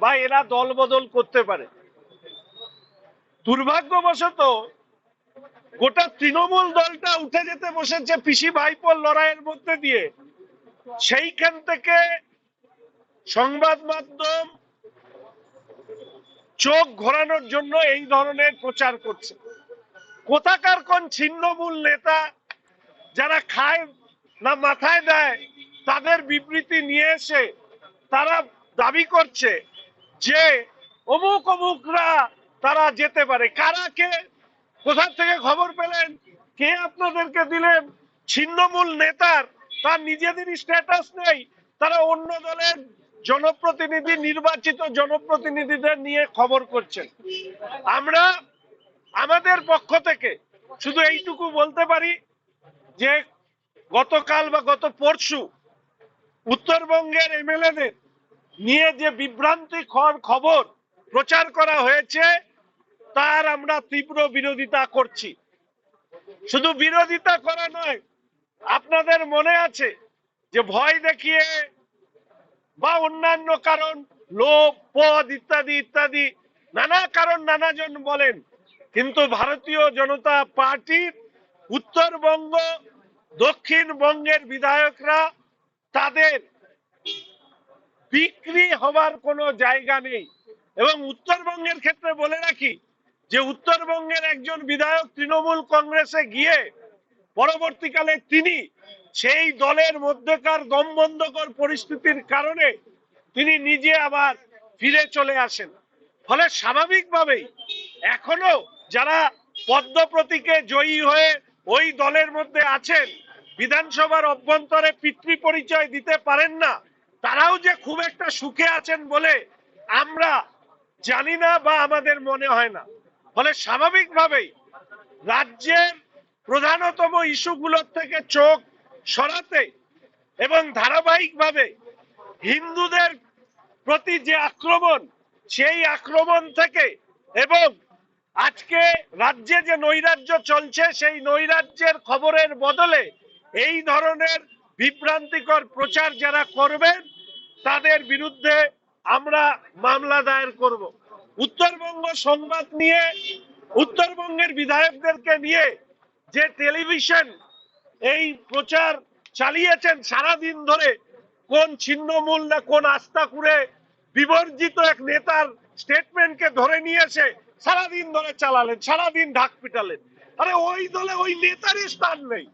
বা এরা দল বদল করতে পারে। দুর্ভাগ্যবশত গোটা তৃণমূল দলটা উঠে যেতে বসেছে পিসি ভাইপোর লড়াইয়ের মধ্যে দিয়ে। সেইখান থেকে সংবাদ মাধ্যম চোখ ঘোরানোর জন্য এই ধরনের প্রচার করছে। কোথাকার কোন ছিন্নমূল নেতা যারা খায় না মাথায় দেয়, তাদের বিবৃতি নিয়ে এসে তারা দাবি করছে যে অমুক অমুকরা তারা যেতে পারে। কারা কে, কোথা থেকে খবর পেলেন, কে আপনাদেরকে দিলেন? ছিন্নমূল নেতার তার নিজেদেরই স্ট্যাটাস নেই, তারা অন্য দলের জনপ্রতিনিধি, নির্বাচিত জনপ্রতিনিধিদের নিয়ে খবর করছেন। আমরা আমাদের পক্ষ থেকে শুধু এইটুকু বলতে পারি যে গতকাল বা গত পরশু উত্তরবঙ্গের এমএলএদের নিয়ে যে বিভ্রান্তিকর খবর প্রচার করা হয়েছে, তার আমরা তীব্র বিরোধিতা করছি। শুধু বিরোধিতা করা নয়, আপনাদের মনে আছে যে ভয় দেখিয়ে বা অন্যান্য কারণ, লোভ, পদ ইত্যাদি ইত্যাদি নানা কারণ নানাজন বলেন, কিন্তু ভারতীয় জনতা পার্টির উত্তরবঙ্গ, দক্ষিণবঙ্গের বিধায়করা, তাদের বিক্রি হবার কোনো জায়গা নেই। এবং উত্তরবঙ্গের ক্ষেত্রে বলে রাখি যে উত্তরবঙ্গের একজন বিধায়ক তৃণমূল কংগ্রেসে গিয়ে পরবর্তীকালে তিনি সেই দলের মধ্যেকার দমবন্ধকর পরিস্থিতির কারণে তিনি নিজে আবার ফিরে চলে আসেন। ফলে স্বাভাবিকভাবেই এখনো যারা পদ্ম প্রতীকে জয়ী হয়ে ওই দলের মধ্যে আছেন, বিধানসভার অভ্যন্তরে পিতৃ পরিচয় দিতে পারেন না, তারাও যে খুব একটা সুখে আছেন বলে আমরা জানি না বা আমাদের মনে হয় না। ফলে স্বাভাবিকভাবেই রাজ্যের প্রধানতম ইস্যুগুলোর থেকে চোখ সরাতে এবং ধারাবাহিকভাবে হিন্দুদের প্রতি যে আক্রমণ, সেই আক্রমণ থেকে, এবং আজকে রাজ্যে যে নৈরাজ্য চলছে, সেই নৈরাজ্যের খবরের বদলে এই ধরনের বিভ্রান্তিকর প্রচার যারা করবেন তাদের বিরুদ্ধে আমরা মামলা দায়ের করব। উত্তরবঙ্গ সংবাদ নিয়ে, উত্তরবঙ্গের বিধায়কদেরকে নিয়ে যে টেলিভিশন এই প্রচার চালিয়েছেন সারাদিন ধরে, কোন ছিন্নমূল না কোন আস্তাকুড়ে বিবর্জিত এক নেতার স্টেটমেন্টকে ধরে নিয়ে এসে সারাদিন ধরে চালালেন, সারাদিন ঢাক পিটালেন। আরে ওই দলে ওই নেতারই স্থান নেই,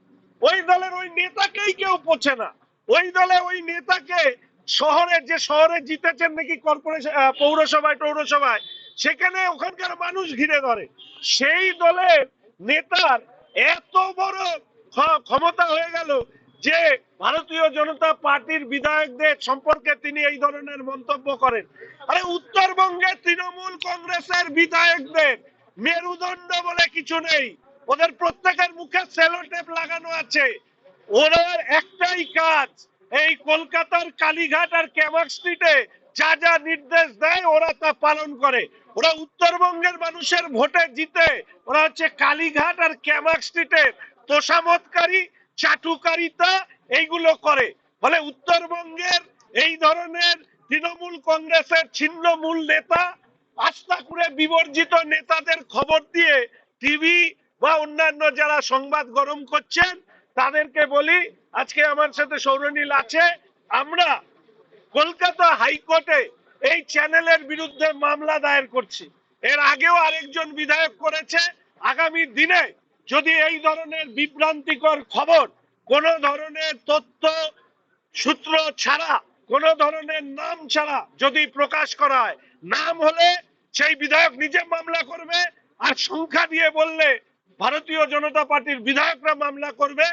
ওই দলের ওই নেতাকেই কেউ পোছে না। ওই দলে ওই নেতাকে শহরে জিতেছেন নাকি কর্পোরেশন, পৌরসভায়, সেখানে ওখানকার মানুষ ঘিরে ধরে। সেই দলের নেতার এত বড় ক্ষমতা হয়ে গেল যে ভারতীয় জনতা পার্টির বিধায়কদের সম্পর্কে তিনি এই ধরনের মন্তব্য করেন। আরে উত্তরবঙ্গে তৃণমূল কংগ্রেসের বিধায়কদের মেরুদণ্ড বলে কিছু নেই, ওদের প্রত্যেকের মুখে সেলো টেপ লাগানো আছে। ওদের একটাই কাজ, এই কলকাতার কালীঘাট আর ক্যামাক স্ট্রিটে যা যা নির্দেশ দেয় ওরা তা পালন করে। ওরা উত্তরবঙ্গের মানুষের ভোটে জিতে, ওরা হচ্ছে কালীঘাট আর ক্যামাক স্ট্রিটের তোষামতকারী, চাটুকারিতা এইগুলো করে। ফলে উত্তরবঙ্গের এই ধরনের তৃণমূল কংগ্রেসের ছিন্নমূল নেতা, আস্তাকুড়ে বিবর্জিত নেতাদের খবর দিয়ে টিভি বা অন্যান্য যারা সংবাদ গরম করছেন তাদেরকে বলি, আজকে আমার সাথে সৌরনীল আছে, আমরা কলকাতা হাইকোর্টে এই চ্যানেলের বিরুদ্ধে মামলা দায়ের করছি। এর আগেও আরেকজন বিধায়ক করেছে। আগামী দিনে যদি এই ধরনের বিভ্রান্তিকর খবর, কোন ধরনের তথ্য সূত্র ছাড়া, কোন ধরনের নাম ছাড়া যদি প্রকাশ করা হয়, নাম হলে সেই বিধায়ক নিজে মামলা করবে, আর সংখ্যা দিয়ে বললে ভারতীয় জনতা পার্টির বিধায়করা মামলা করবে।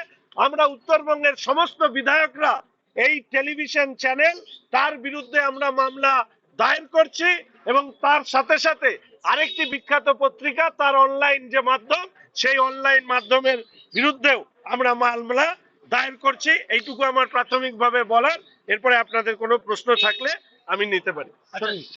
আমরা উত্তরবঙ্গের সমস্ত বিধায়করা এই টেলিভিশন চ্যানেল, তার বিরুদ্ধে আমরা মামলা দায়ের করছি, এবং তার সাথে সাথে আরেকটি বিখ্যাত পত্রিকা, তার অনলাইন যে মাধ্যম, সেই অনলাইন মাধ্যমের বিরুদ্ধেও আমরা মামলা দায়ের করছি। এইটুকু আমার প্রাথমিকভাবে বলার। এরপরে আপনাদের কোনো প্রশ্ন থাকলে আমি নিতে পারি।